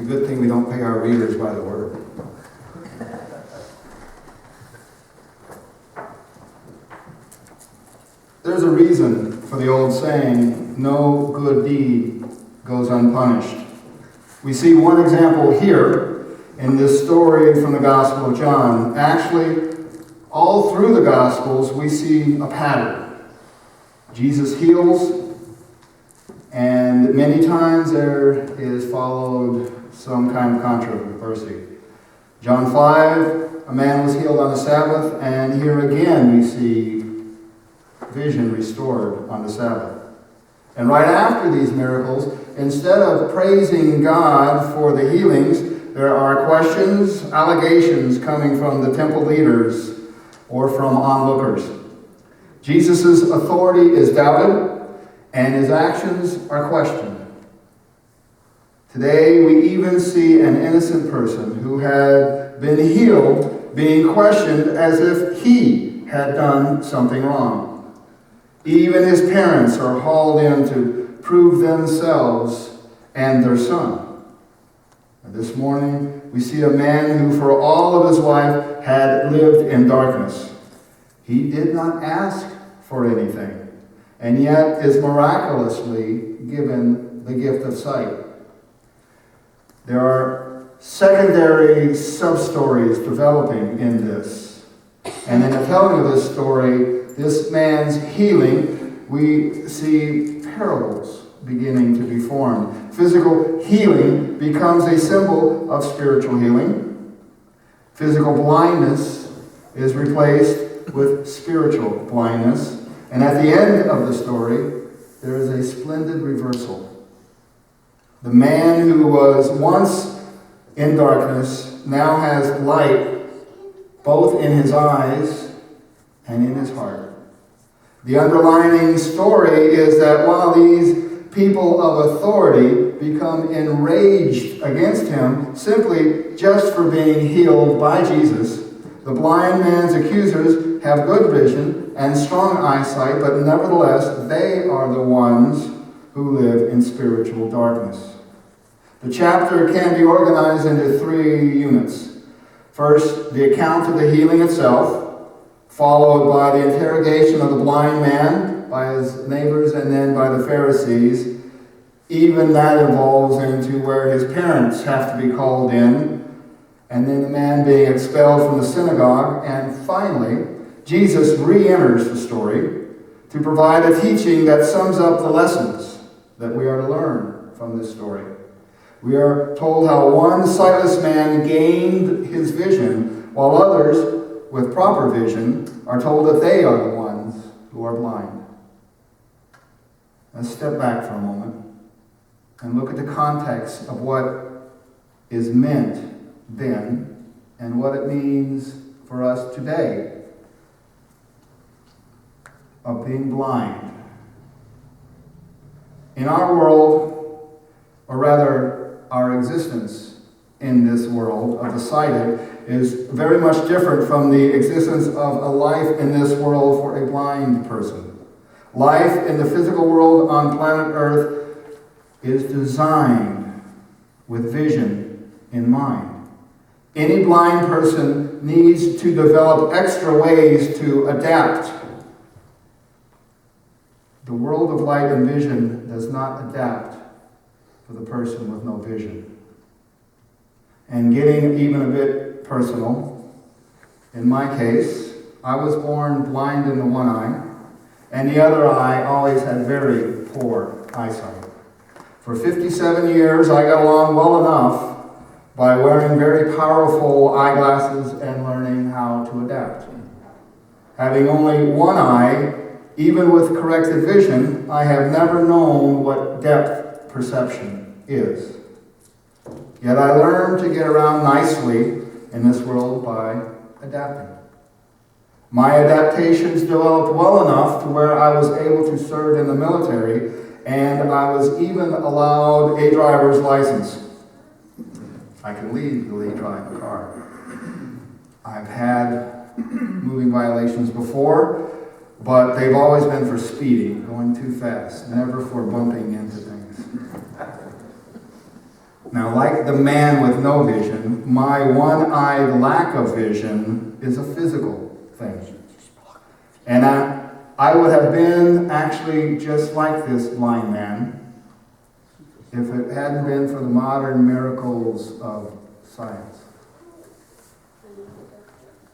a good thing we don't pay our readers by the word. There's a reason for the old saying, no good deed goes unpunished. We see one example here in this story from the Gospel of John. Actually, all through the Gospels, we see a pattern. Jesus heals, and many times there is followed some kind of controversy. John 5, a man was healed on the Sabbath, and here again we see vision restored on the Sabbath. And right after these miracles, instead of praising God for the healings, there are questions, allegations coming from the temple leaders or from onlookers. Jesus' authority is doubted, and his actions are questioned. Today, we even see an innocent person who had been healed being questioned as if he had done something wrong. Even his parents are hauled in to prove themselves and their son. And this morning, we see a man who for all of his life had lived in darkness. He did not ask for anything, and yet is miraculously given the gift of sight. There are secondary sub-stories developing in this. And in the telling of this story, this man's healing, we see parables beginning to be formed. Physical healing becomes a symbol of spiritual healing. Physical blindness is replaced with spiritual blindness. And at the end of the story, there is a splendid reversal. The man who was once in darkness now has light both in his eyes and in his heart. The underlining story is that while these people of authority become enraged against him simply just for being healed by Jesus, the blind man's accusers have good vision and strong eyesight, but nevertheless, they are the ones who live in spiritual darkness. The chapter can be organized into 3 units. First, the account of the healing itself, followed by the interrogation of the blind man by his neighbors and then by the Pharisees. Even that evolves into where his parents have to be called in, and then the man being expelled from the synagogue. And finally, Jesus re-enters the story to provide a teaching that sums up the lessons that we are to learn from this story. We are told how one sightless man gained his vision, while others with proper vision are told that they are the ones who are blind. Let's step back for a moment and look at the context of what is meant then and what it means for us today of being blind. In our world, or rather our existence in this world of the sighted, is very much different from the existence of a life in this world for a blind person. Life in the physical world on planet Earth is designed with vision in mind. Any blind person needs to develop extra ways to adapt. The world of light and vision does not adapt for the person with no vision. And getting even a bit personal, in my case, I was born blind in the one eye, and the other eye always had very poor eyesight. For 57 years, I got along well enough by wearing very powerful eyeglasses and learning how to adapt. Having only one eye, even with corrected vision, I have never known what depth perception is. Yet I learned to get around nicely in this world by adapting. My adaptations developed well enough to where I was able to serve in the military, and I was even allowed a driver's license. I can legally drive a car. I've had moving violations before, but they've always been for speeding, going too fast, never for bumping into things. Now, like the man with no vision, my one-eyed lack of vision is a physical thing. And I would have been actually just like this blind man if it hadn't been for the modern miracles of science.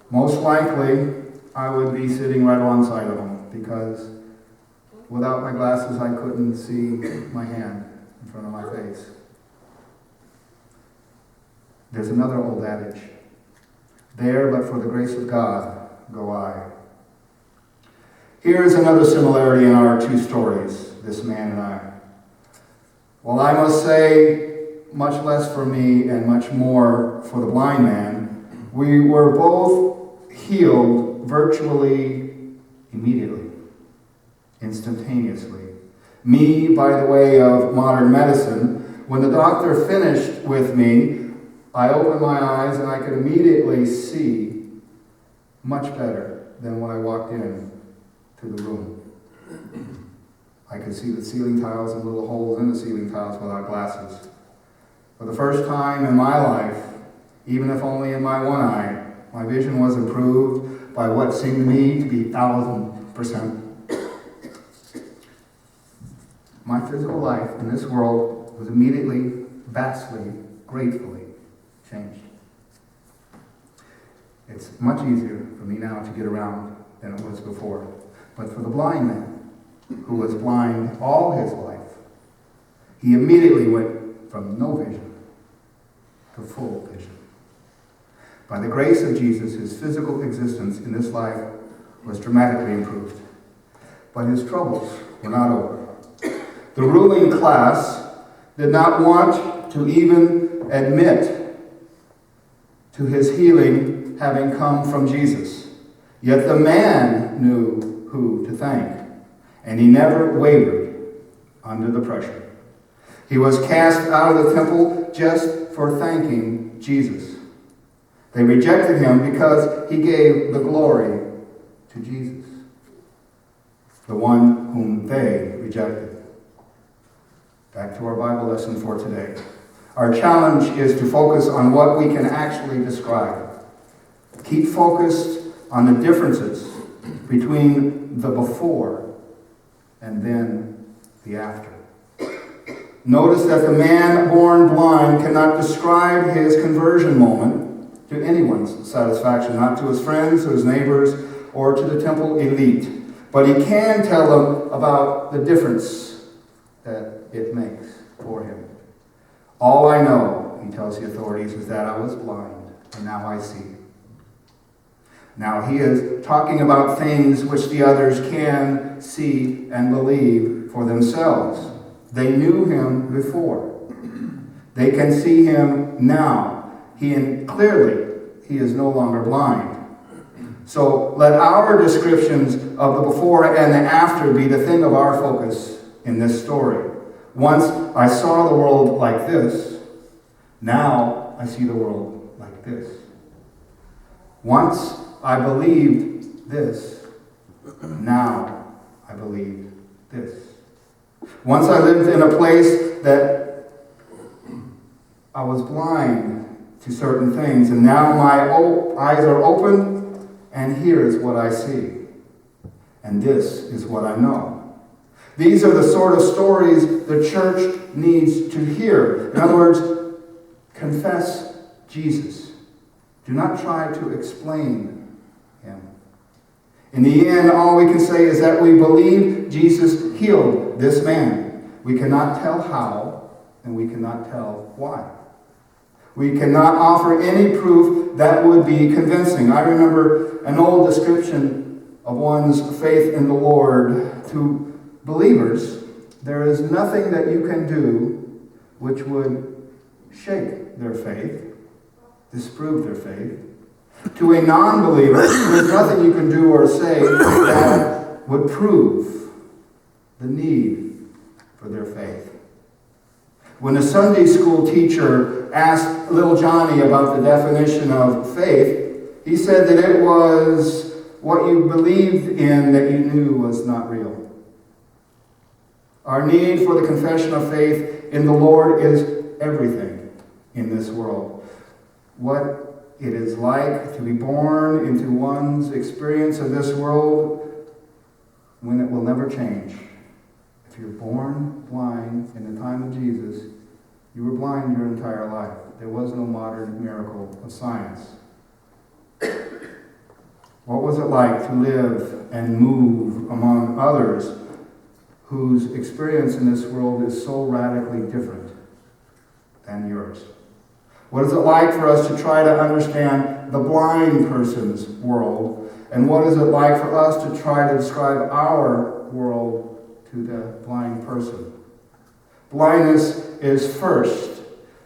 Most likely, I would be sitting right alongside of him, because without my glasses, I couldn't see my hand in front of my face. There's another old adage: there, but for the grace of God, go I. Here is another similarity in our two stories, this man and I. Well, I must say, much less for me and much more for the blind man, we were both healed virtually immediately, instantaneously. Me, by the way of modern medicine, when the doctor finished with me, I opened my eyes and I could immediately see much better than when I walked in to the room. I could see the ceiling tiles and little holes in the ceiling tiles without glasses. For the first time in my life, even if only in my one eye, my vision was improved by what seemed to me to be 1,000%. My physical life in this world was immediately, vastly, gratefully changed. It's much easier for me now to get around than it was before. But for the blind man, who was blind all his life, he immediately went from no vision to full vision. By the grace of Jesus, his physical existence in this life was dramatically improved. But his troubles were not over. The ruling class did not want to even admit to his healing having come from Jesus. Yet the man knew who to thank, and he never wavered under the pressure. He was cast out of the temple just for thanking Jesus. They rejected him because he gave the glory to Jesus, the one whom they rejected. Back to our Bible lesson for today. Our challenge is to focus on what we can actually describe. Keep focused on the differences between the before and then the after. Notice that the man born blind cannot describe his conversion moment to anyone's satisfaction, not to his friends, to his neighbors, or to the temple elite. But he can tell them about the difference that it makes for him. All I know, he tells the authorities, is that I was blind, and now I see. Now he is talking about things which the others can see and believe for themselves. They knew him before. They can see him now. Clearly, he is no longer blind. So let our descriptions of the before and the after be the thing of our focus in this story. Once I saw the world like this, now I see the world like this. Once I believed this, now I believe this. Once I lived in a place that I was blind to certain things, and now my eyes are open, and here is what I see. And this is what I know. These are the sort of stories the church needs to hear. In other words, confess Jesus. Do not try to explain him. In the end, all we can say is that we believe Jesus healed this man. We cannot tell how, and we cannot tell why. We cannot offer any proof that would be convincing. I remember an old description of one's faith in the Lord to believers. There is nothing that you can do which would shake their faith, disprove their faith. To a non-believer, there's nothing you can do or say that would prove the need for their faith. When a Sunday school teacher asked little Johnny about the definition of faith, he said that it was what you believed in that you knew was not real. Our need for the confession of faith in the Lord is everything. in this world. What it is like to be born into one's experience of this world when it will never change. If you're born blind in the time of Jesus, you were blind your entire life. There was no modern miracle of science. What was it like to live and move among others whose experience in this world is so radically different than yours? What is it like for us to try to understand the blind person's world? And what is it like for us to try to describe our world to the blind person? Blindness is first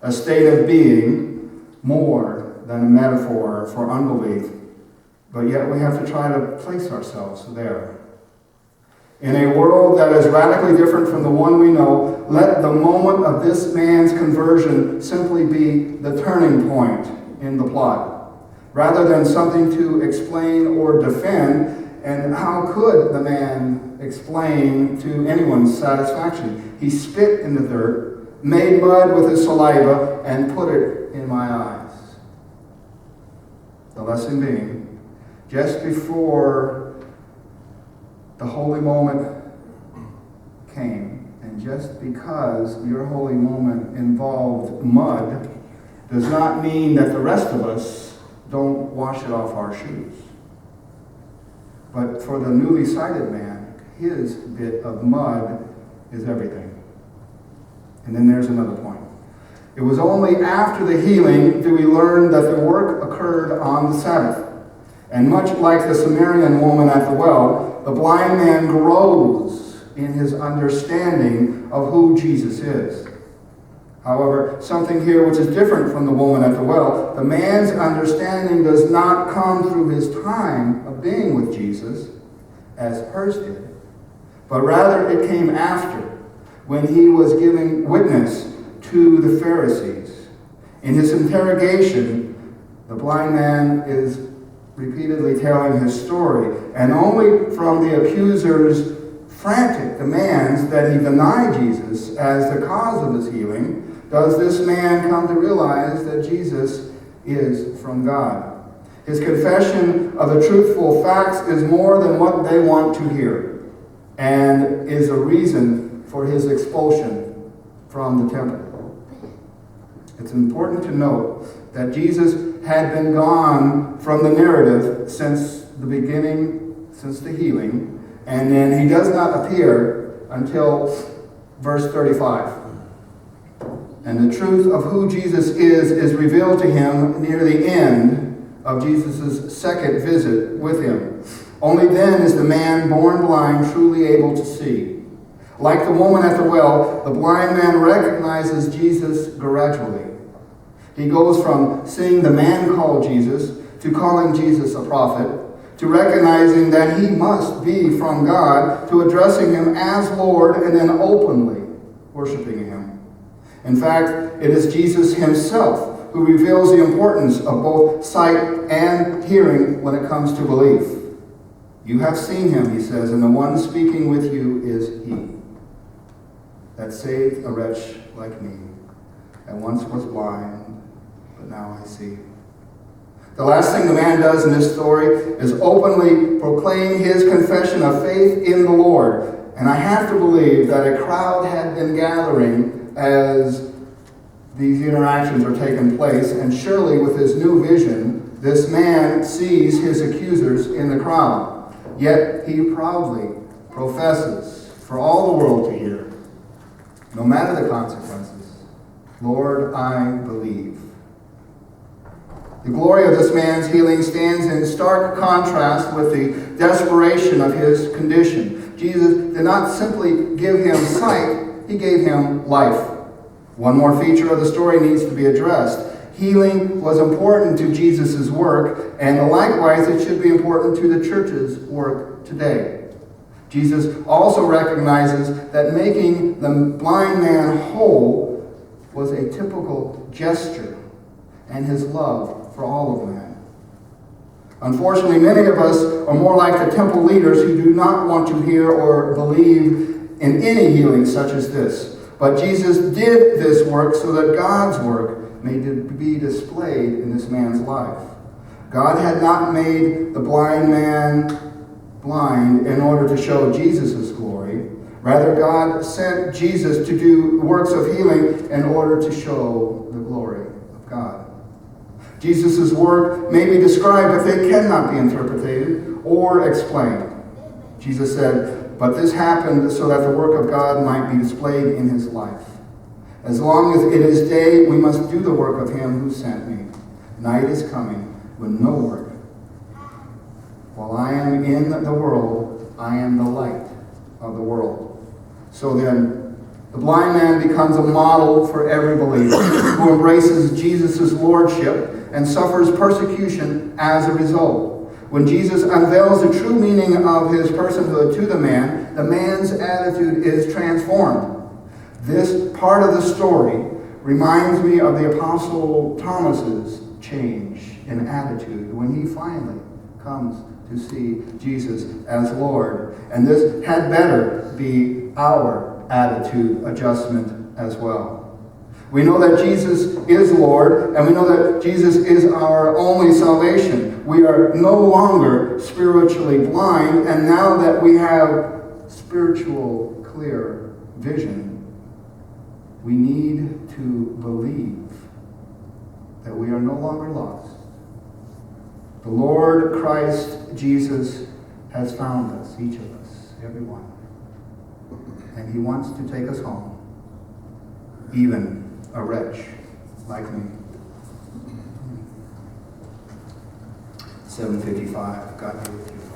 a state of being more than a metaphor for unbelief, but yet we have to try to place ourselves there. In a world that is radically different from the one we know, let the moment of this man's conversion simply be the turning point in the plot, rather than something to explain or defend. And how could the man explain to anyone's satisfaction? He spit in the dirt, made mud with his saliva, and put it in my eyes. The lesson being, just before the holy moment came, and just because your holy moment involved mud does not mean that the rest of us don't wash it off our shoes. But for the newly sighted man, his bit of mud is everything. And then there's another point. It was only after the healing do we learn that the work occurred on the Sabbath. And much like the Samaritan woman at the well, the blind man grows in his understanding of who Jesus is. However, something here which is different from the woman at the well, the man's understanding does not come through his time of being with Jesus, as hers did, but rather it came after, when he was giving witness to the Pharisees. In his interrogation, the blind man is repeatedly telling his story, and only from the accuser's frantic demands that he deny Jesus as the cause of his healing does this man come to realize that Jesus is from God. His confession of the truthful facts is more than what they want to hear, and is a reason for his expulsion from the temple. It's important to note that Jesus had been gone from the narrative since the beginning, since the healing, and then he does not appear until verse 35. And the truth of who Jesus is revealed to him near the end of Jesus' second visit with him. Only then is the man born blind truly able to see. Like the woman at the well, the blind man recognizes Jesus gradually. He goes from seeing the man called Jesus to calling Jesus a prophet, to recognizing that he must be from God, to addressing him as Lord and then openly worshiping him. In fact, it is Jesus himself who reveals the importance of both sight and hearing when it comes to belief. You have seen him, he says, and the one speaking with you is he that saved a wretch like me, and once was blind, but now I see. The last thing the man does in this story is openly proclaim his confession of faith in the Lord. And I have to believe that a crowd had been gathering as these interactions are taking place, and surely with his new vision, this man sees his accusers in the crowd. Yet he proudly professes for all the world to hear, no matter the consequences, Lord, I believe. The glory of this man's healing stands in stark contrast with the desperation of his condition. Jesus did not simply give him sight, he gave him life. One more feature of the story needs to be addressed. Healing was important to Jesus' work, and likewise it should be important to the church's work today. Jesus also recognizes that making the blind man whole was a typical gesture and his love for all of man. Unfortunately, many of us are more like the temple leaders who do not want to hear or believe in any healing such as this. But Jesus did this work so that God's work may be displayed in this man's life. God had not made the blind man blind in order to show Jesus' glory. Rather, God sent Jesus to do works of healing in order to show the glory of God. Jesus' work may be described, but they cannot be interpreted or explained. Jesus said, "But this happened so that the work of God might be displayed in his life. As long as it is day, we must do the work of him who sent me. Night is coming when no work. While I am in the world, I am the light of the world." So then, the blind man becomes a model for every believer who embraces Jesus' lordship and suffers persecution as a result. When Jesus unveils the true meaning of his personhood to the man's attitude is transformed. This part of the story reminds me of the Apostle Thomas's change in attitude when he finally comes to see Jesus as Lord. And this had better be our attitude adjustment as well. We know that Jesus is Lord, and we know that Jesus is our only salvation. We are no longer spiritually blind, and now that we have spiritual clear vision, we need to believe that we are no longer lost. The Lord Christ Jesus has found us, each of us, every one. And he wants to take us home, even a wretch like me. 7:55. God be with you.